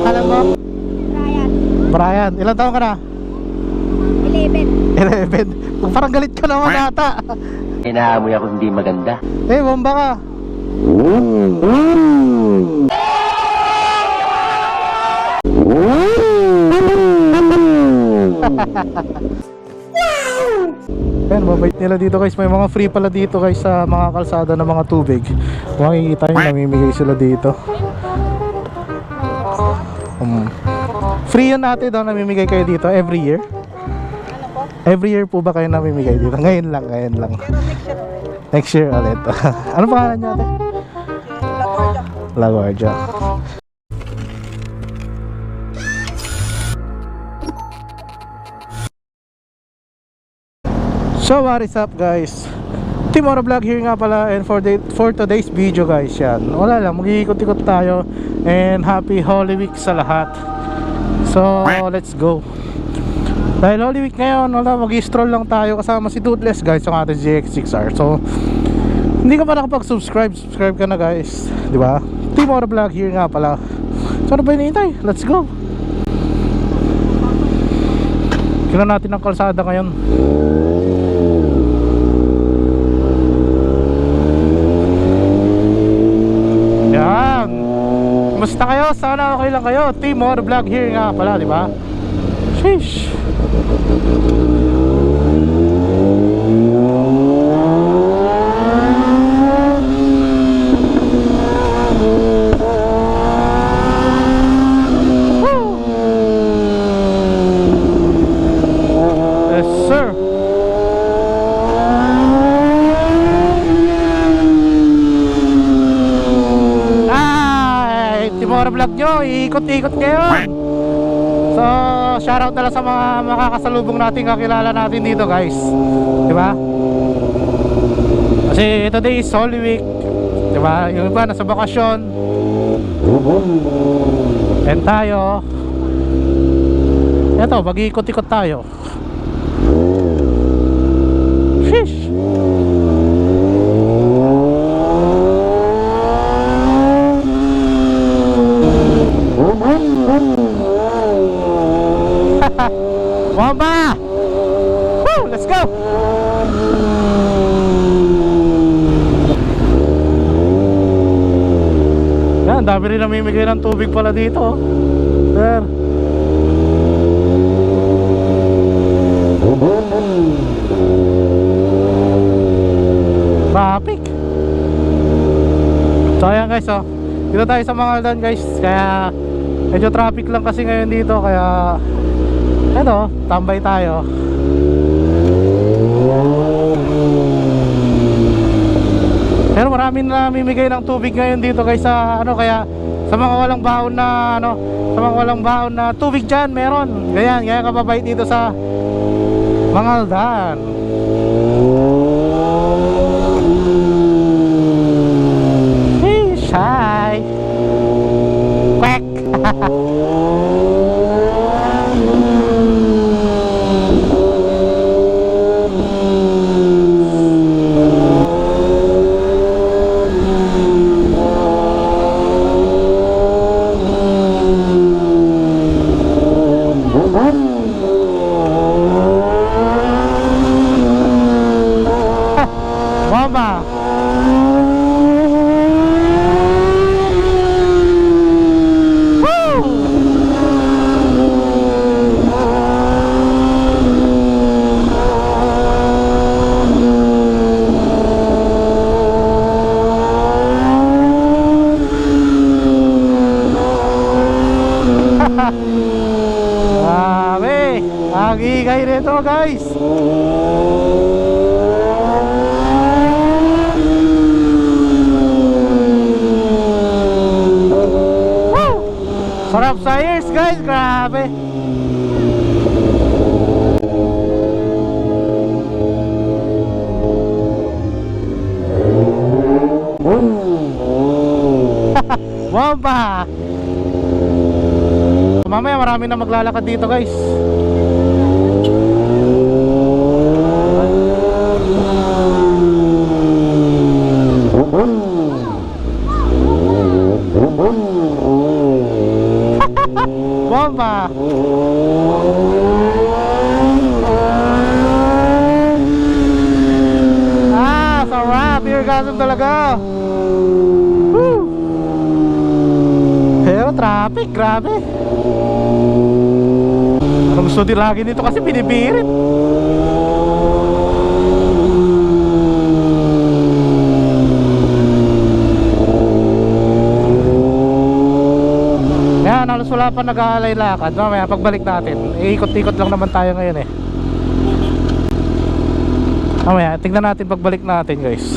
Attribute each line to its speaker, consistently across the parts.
Speaker 1: Alam mo?
Speaker 2: Brian.
Speaker 1: Brian, ilang taon ka na?
Speaker 2: 11.
Speaker 1: 11. Parang galit ka naman ata.
Speaker 3: Inaamoy ako hindi maganda.
Speaker 1: Eh, bomba ka. Ayan, mabait nila dito guys. May mga free pala dito guys sa mga kalsada ng mga tubig. Makikita nyo, namimigay sila dito. Free yun natin daw, namimigay kayo dito every year. Every year po ba kayo namimigay dito? Ngayon lang, ngayon lang. Next year ulit. Ano pangalan niyo ate? LaGuardia. So what is up guys? Timoro Vlog here nga pala, and for today's video guys, yan, wala lang, mag-iikot-ikot tayo, and happy Holy Week sa lahat. So let's go. Dahil Holy Week ngayon, wala, mag-i-stroll lang tayo kasama si Toothless guys, ang ating GX6R. So hindi ka pa nakapag-subscribe, subscribe ka na guys, di ba? Timoro Vlog here nga pala. So ano pa hinihintay? Let's go. Kailan natin ang kalsada ngayon. Yan. Kumusta kayo? Sana okay lang kayo. Timoro Vlog here nga pala, di ba? Sheesh. Yes sir. Ay, Timoro Vlog nyo, iikot-ikot kayo. So, shoutout na lang sa mga makakasalubong natin, kakilala natin dito guys, di ba? Kasi today is Holy Week, di ba? Yung iba nasa bakasyon, and tayo, eto, mag-iikot-ikot tayo. Sheesh. Bomba! Woo! Let's go! Yan, dami rin namimigay ng tubig pala dito. Sir. Traffic. So ayan guys, oh. Dito tayo sa Mangaldan guys. Kaya medyo traffic lang kasi ngayon dito. Kaya eto, tambay tayo. Pero maraming namimigay ng tubig ngayon dito guys sa ano, kaya sa mga walang baon na ano, sa mga walang baon na tubig diyan meron. Ganyan, kaya kababait dito sa Mangaldan. Hey, shy. Quack. Mama. Grabe, ang ingay nito guys. Woo! Sarap sa ears guys, grabe. Bomba! Mamaya marami na maglalakad dito guys. ganun talaga. Woo! Pero traffic, grabe. Ang gusto din lagi dito kasi binibirit. Yan, halos wala pa nag-aalay lakad. Mamaya pagbalik natin, iikot-ikot lang naman tayo ngayon eh. Mamaya, tingnan natin pagbalik natin guys,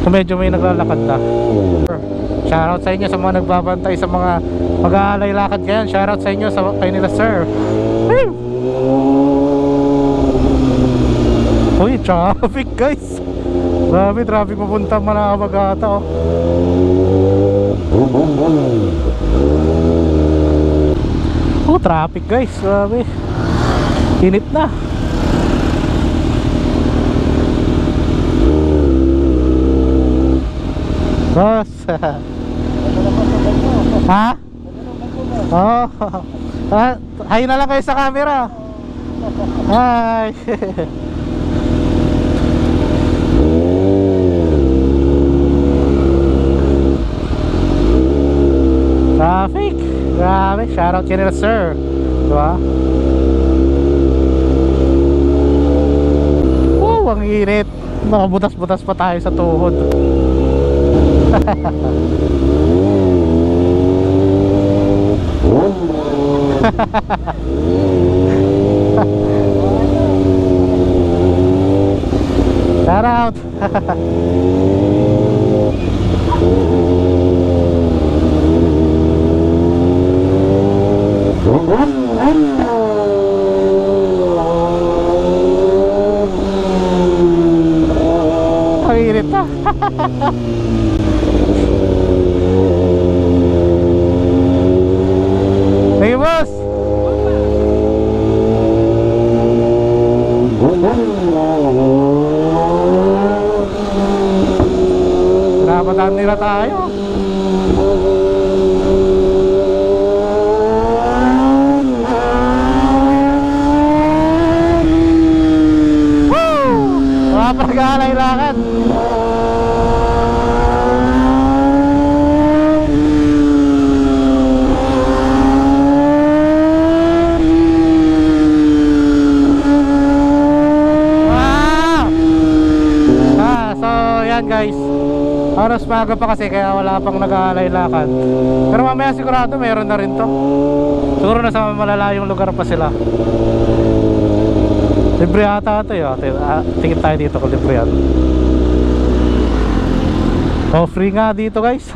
Speaker 1: kung medyo may naglalakad na. Shoutout sa inyo sa mga nagbabantay sa mga mag-aalay lakad ngayon. Shoutout sa inyo sa kay nila sir. Woo! Uy, traffic guys. Grabe, traffic papunta Manawagata oh. Oh, traffic guys, grabe. Init na. Boss. Ha? Oh. Hi na lang kayo sa camera. Hi. Traffic. Grabe, shoutout kanila sir. Diba? Wow, ang init. Nakabutas-butas pa tayo sa tuhod. Shoutout. Ang init na. Hey boss. Napatan nila tayo. Pag-aalay lakad. So yan guys, oras maaga pa kasi kaya wala pang nag-aalay lakad. Pero mamaya sigurado mayroon na rin to. Siguro nasa malalayong lugar pa sila. Libre ata ito yun. Tingin tayo dito kung libre yan. Oh, free nga dito guys.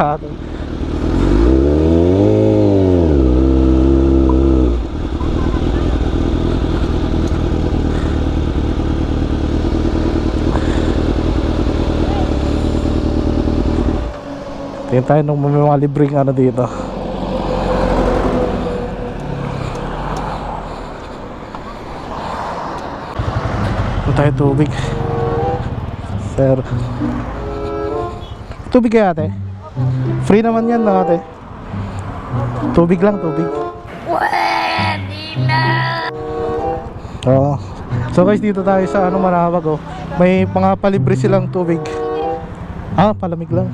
Speaker 1: Tingin tayo nung may mga libreng ano dito. Tayo tubig. Sir, tubig kaya ate? Free naman yan na ate. Tubig lang, tubig. Oo. So guys, dito tayo sa ano, Manawag oh. May mga palibre silang tubig. Ah, palamig lang.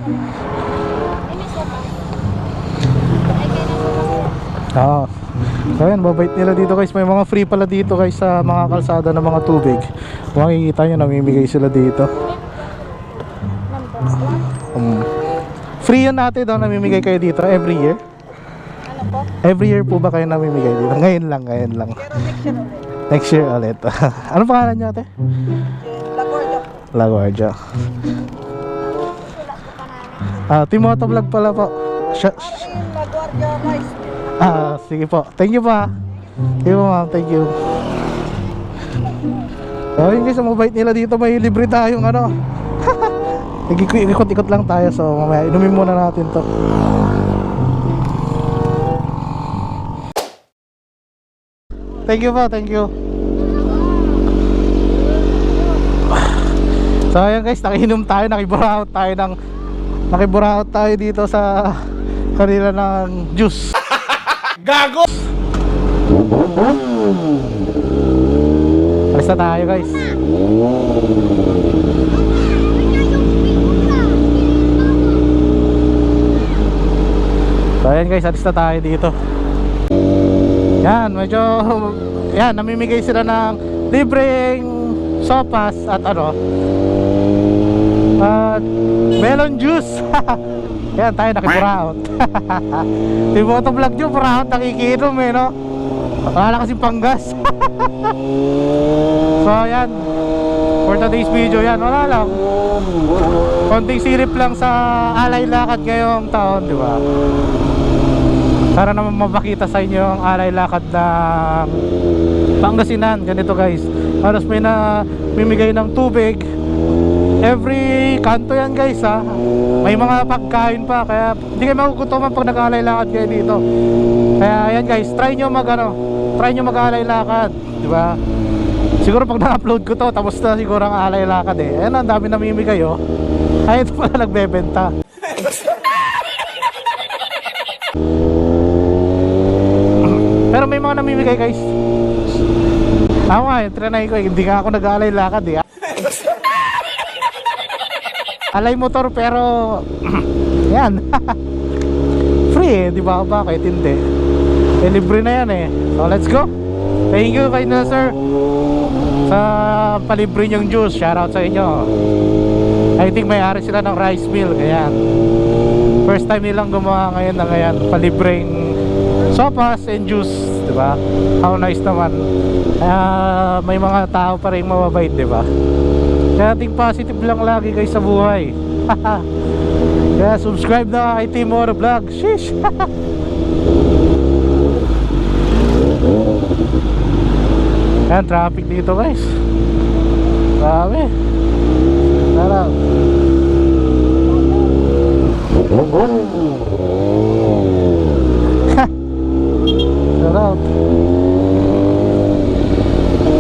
Speaker 1: Ah. So ayan, mabait nila dito guys. May mga free pala dito guys sa mga kalsada ng mga tubig. Kung makikita nyo, namimigay sila dito. Free yan natin daw, namimigay kayo dito every year.
Speaker 2: Ano po?
Speaker 1: Every year po ba kayo namimigay dito? Ngayon lang, ngayon lang. Next year ulit. Ano pangalan nyo ate? LaGuardia. Timoto Vlog pala po. Sige po. Thank you pa. Thank you ma'am, thank you. So yun guys, ang mabait nila dito, may libre tayong ano. Ikot-ikot lang tayo. So mamaya inumin muna natin to. Thank you po, thank you. So ayan guys, nakiinom tayo, nakiburaot tayo dito sa kanila ng juice. Gago! Alis na tayo guys. So ayan guys, alis na tayo dito. Yan, medyo yan, namimigay sila ng libreng sopas at at melon juice. Yan, tayo nakipuraot. Yung motovlog nyo, puraot nakikinom eh, no? Wala kasing panggas. So yan, for today's video yan, wala lang, konting sirip lang sa alay lakad ngayong taon, di ba? Para naman mapakita sa inyo ang alay lakad ng Pangasinan. Ganito guys, halos may mimigay ng tubig every kanto yan guys ha. May mga pagkain pa, kaya hindi kayo magugutuman pag nag-alay lakad kayo dito. Kaya yan guys, try nyo mag-alay lakad, di ba? Siguro pag na-upload ko to, tapos na siguro ang alay lakad eh. Ayan, ang dami namimigay oh. Ay, ito pala nagbebenta. Pero may mga namimigay guys. Ako nga, trinay ko eh. Hindi nga ako nag-alay lakad eh. Alay motor pero yan. Free eh, di ba? Bakit hindi? Eh, libre na yan eh. So let's go. Thank you kay na sir sa palibre nyong juice. Shoutout sa inyo. I think may-ari sila ng rice mill. Ayan, first time nilang gumawa ngayon na ngayon palibreng sopas and juice, di ba? How nice naman. May mga tao pa rin mababait, di ba? Kaya think positive lang lagi guys sa buhay. Kaya subscribe na kay Team Oro Vlog. Sheesh. Yan, traffic dito guys. Grabe. Tara. Sarap.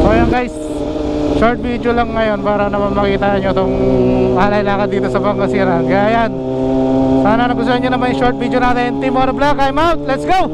Speaker 1: So yan guys, short video lang ngayon para naman makita nyo itong alay lakad dito sa Pangasinan. Kaya yan, sana nagustuhan nyo naman yung short video natin. Team Oro Vlog, I'm out. Let's go.